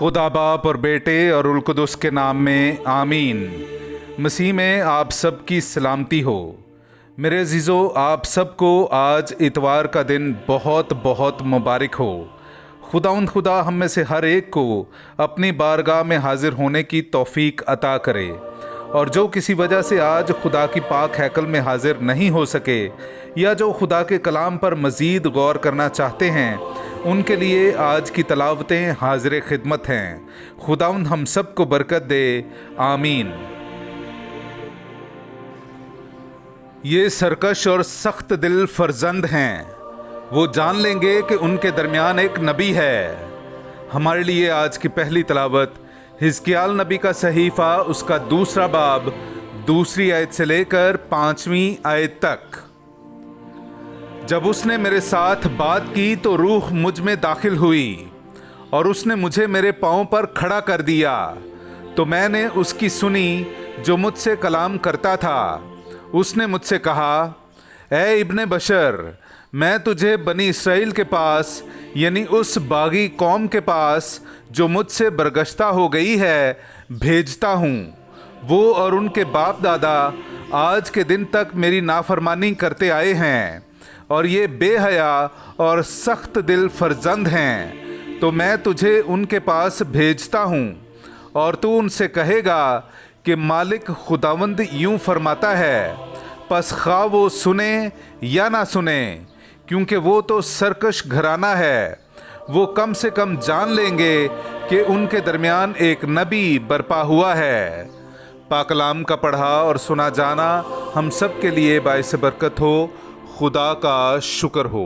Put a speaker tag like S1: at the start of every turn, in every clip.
S1: खुदा बाप और बेटे और उल कुदस के नाम में आमीन। मसीह में आप सब की सलामती हो। मेरे अजीज़ों, आप सबको आज इतवार का दिन बहुत बहुत मुबारक हो। खुदा हम में से हर एक को अपनी बारगाह में हाजिर होने की तौफीक अता करे, और जो किसी वजह से आज खुदा की पाक हैकल में हाजिर नहीं हो सके या जो खुदा के कलाम पर मज़ीद गौर करना चाहते हैं, उनके लिए आज की तलावतें हाजिर खिदमत हैं। खुदावंद हम सब को बरकत दे, आमीन। ये सरकश और सख्त दिल फर्जंद हैं, वो जान लेंगे कि उनके दरमियान एक नबी है। हमारे लिए आज की पहली तलावत हिजकिय्याल नबी का सहीफ़ा, उसका दूसरा बाब, दूसरी आयत से लेकर 5वीं आयत तक। जब उसने मेरे साथ बात की तो रूह मुझ में दाखिल हुई और उसने मुझे मेरे पाँव पर खड़ा कर दिया। तो मैंने उसकी सुनी जो मुझसे कलाम करता था। उसने मुझसे कहा, ए इब्ने बशर, मैं तुझे बनी इसराइल के पास, यानी उस बागी कौम के पास जो मुझसे बरगश्ता हो गई है, भेजता हूँ। वो और उनके बाप दादा आज के दिन तक मेरी नाफरमानी करते आए हैं, और ये बेहया और सख्त दिल फर्जंद हैं। तो मैं तुझे उनके पास भेजता हूँ, और तू उनसे कहेगा कि मालिक खुदावंद यूँ फरमाता है, पस खा वो सुने या ना सुने, क्योंकि वो तो सरकश घराना है। वो कम से कम जान लेंगे कि उनके दरमियान एक नबी बरपा हुआ है। पाकलाम का पढ़ा और सुना जाना हम सब के लिए बाइस बरकत हो। खुदा का शुक्र हो।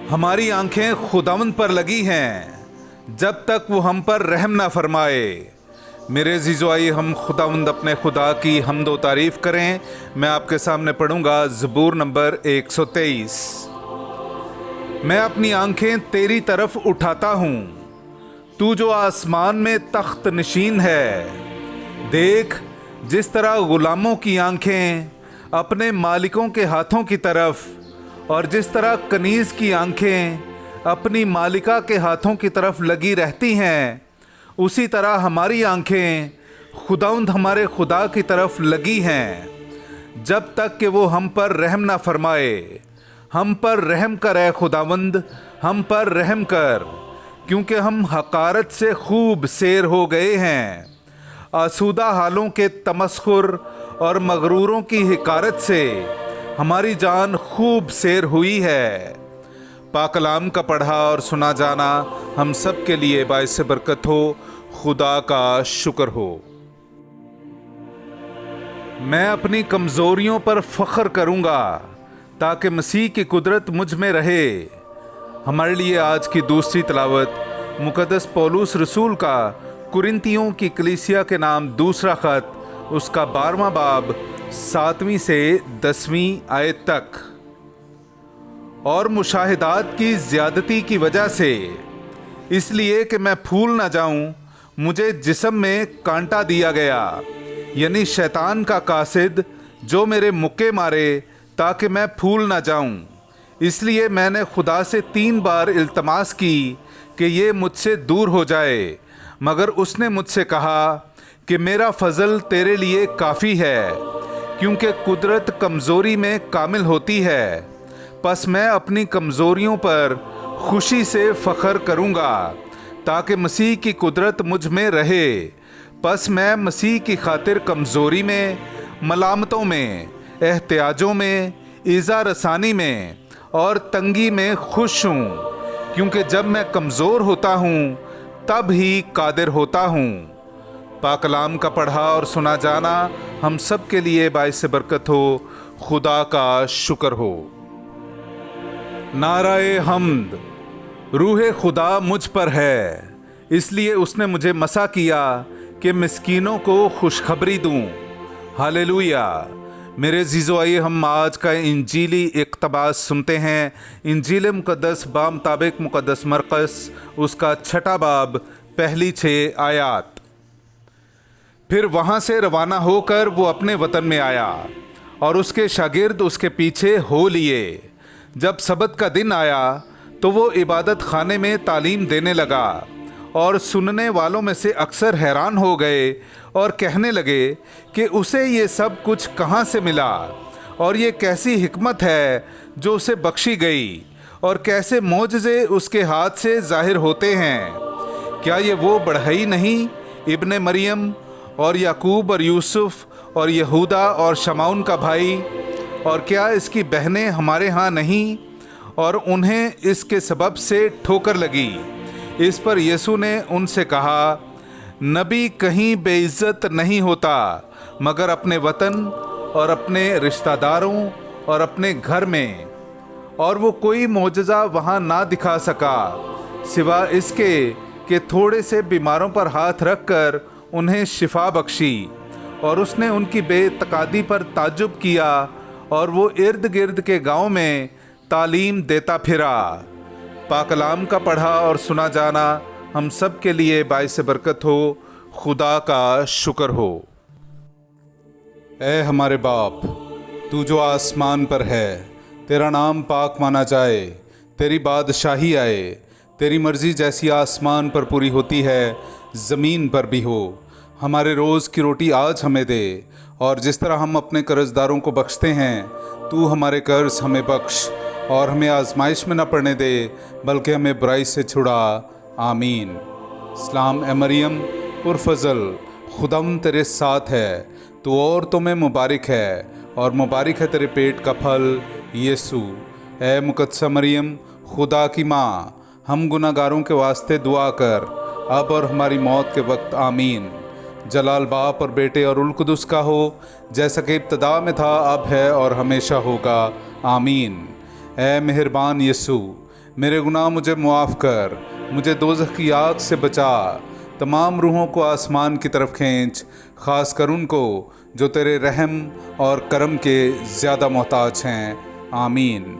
S1: हमारी आंखें खुदावंद पर लगी हैं जब तक वो हम पर रहम ना फरमाए। मेरे अजीज़ों, आइए हम खुदावंद अपने खुदा की हम्द व तारीफ़ करें। मैं आपके सामने पढ़ूंगा ज़बूर नंबर 123। मैं अपनी आंखें तेरी तरफ उठाता हूँ, तू जो आसमान में तख्त नशीन है। देख, जिस तरह गुलामों की आंखें अपने मालिकों के हाथों की तरफ, और जिस तरह कनीज की आंखें अपनी मालिका के हाथों की तरफ लगी रहती हैं, उसी तरह हमारी आंखें खुदावंद हमारे खुदा की तरफ लगी हैं, जब तक कि वो हम पर रहम ना फरमाए। हम पर रहम कर ए खुदावंद, हम पर रहम कर, क्योंकि हम हकारत से खूब सेर हो गए हैं। आसूदा हालों के तमस्खुर और मगरूरों की हिकारत से हमारी जान खूब सेर हुई है। पाकलाम का पढ़ा और सुना जाना हम सब के लिए बाइस बरकत हो। खुदा का शुक्र हो। मैं अपनी कमज़ोरियों पर फ़ख्र करूँगा ताकि मसीह की कुदरत मुझ में रहे। हमारे लिए आज की दूसरी तलावत मुक़द्दस पौलुस रसूल का कुरिन्थियों की कलीसिया के नाम दूसरा ख़त, उसका 12वां बाब, 7वीं से 10वीं आयत तक। और मुशाहिदात की ज़्यादती की वजह से, इसलिए कि मैं फूल ना जाऊं, मुझे जिस्म में कांटा दिया गया, यानी शैतान का कासिद, जो मेरे मुक्के मारे ताकि मैं फूल ना जाऊं। इसलिए मैंने खुदा से 3 बार इल्तमास की कि ये मुझसे दूर हो जाए, मगर उसने मुझसे कहा कि मेरा फ़ज़ल तेरे लिए काफ़ी है, क्योंकि कुदरत कमज़ोरी में कामिल होती है। बस मैं अपनी कमज़ोरियों पर खुशी से फ़ख्र करूँगा ताकि मसीह की कुदरत मुझ में रहे। बस मैं मसीह की खातिर कमज़ोरी में, मलामतों में, एहतियाजों में, ईज़ा रसानी में और तंगी में खुश हूँ, क्योंकि जब मैं कमज़ोर होता हूँ तब ही कादिर होता हूँ। पाकलाम का पढ़ा और सुना जाना हम सब के लिए बाइस बरकत हो। खुदा का शुक्र हो। नाराए हम्द। रूहे खुदा मुझ पर है, इसलिए उसने मुझे मसा किया कि मिस्कीनों को खुशखबरी दूँ। हालेलुया। मेरे अज़ीज़ों, आइए हम आज का इंजीली इक़्तिबास सुनते हैं। इंजील मुक़द्दस बामुताबिक मुक़द्दस मरकस, उसका 6वां बाब, पहली 6 आयात। फिर वहाँ से रवाना होकर वो अपने वतन में आया और उसके शागिर्द उसके पीछे हो लिए। जब सबत का दिन आया تو وہ عبادت خانے میں تعلیم دینے لگا، اور سننے والوں میں سے اکثر حیران ہو گئے اور کہنے لگے کہ اسے یہ سب کچھ کہاں سے ملا، اور یہ کیسی حکمت ہے جو اسے بخشی گئی، اور کیسے معجزے اس کے ہاتھ سے ظاہر ہوتے ہیں۔ کیا یہ وہ بڑھئی نہیں، ابن مریم اور یعقوب اور یوسف اور یہودا اور شمعون کا بھائی؟ اور کیا اس کی بہنیں ہمارے ہاں نہیں؟ اور انہیں اس کے سبب سے ٹھوکر لگی۔ اس پر یسوع نے ان سے کہا، نبی کہیں بے عزت نہیں ہوتا مگر اپنے وطن اور اپنے رشتہ داروں اور اپنے گھر میں۔ اور وہ کوئی معجزہ وہاں نہ دکھا سکا سوا اس کے کہ تھوڑے سے بیماروں پر ہاتھ رکھ کر انہیں شفا بخشی۔ اور اس نے ان کی بے اعتقادی پر تعجب کیا، اور وہ ارد گرد کے گاؤں میں تعلیم دیتا پھرا۔ پاک کلام کا پڑھا اور سنا جانا ہم سب کے لیے باعث برکت ہو۔ خدا کا شکر ہو۔ اے ہمارے باپ، تو جو آسمان پر ہے، تیرا نام پاک مانا جائے، تیری بادشاہی آئے، تیری مرضی جیسی آسمان پر پوری ہوتی ہے زمین پر بھی ہو۔ ہمارے روز کی روٹی آج ہمیں دے، اور جس طرح ہم اپنے قرض داروں کو بخشتے ہیں، تو ہمارے قرض ہمیں بخش، اور ہمیں آزمائش میں نہ پڑنے دے بلکہ ہمیں برائی سے چھڑا۔ آمین۔ سلام اے مریم پرفضل، خداوند تیرے ساتھ ہے، تو عورتوں میں مبارک ہے، اور مبارک ہے تیرے پیٹ کا پھل یسوع۔ اے مقدسہ مریم، خدا کی ماں، ہم گناہ گاروں کے واسطے دعا کر، اب اور ہماری موت کے وقت۔ آمین۔ جلال باپ اور بیٹے اور روح القدس کا ہو، جیسا کہ ابتدا میں تھا، اب ہے اور ہمیشہ ہوگا۔ آمین۔ اے مہربان یسوع، میرے گناہ مجھے معاف کر، مجھے دوزخ کی آگ سے بچا، تمام روحوں کو آسمان کی طرف کھینچ، خاص کر ان کو جو تیرے رحم اور کرم کے زیادہ محتاج ہیں۔ آمین۔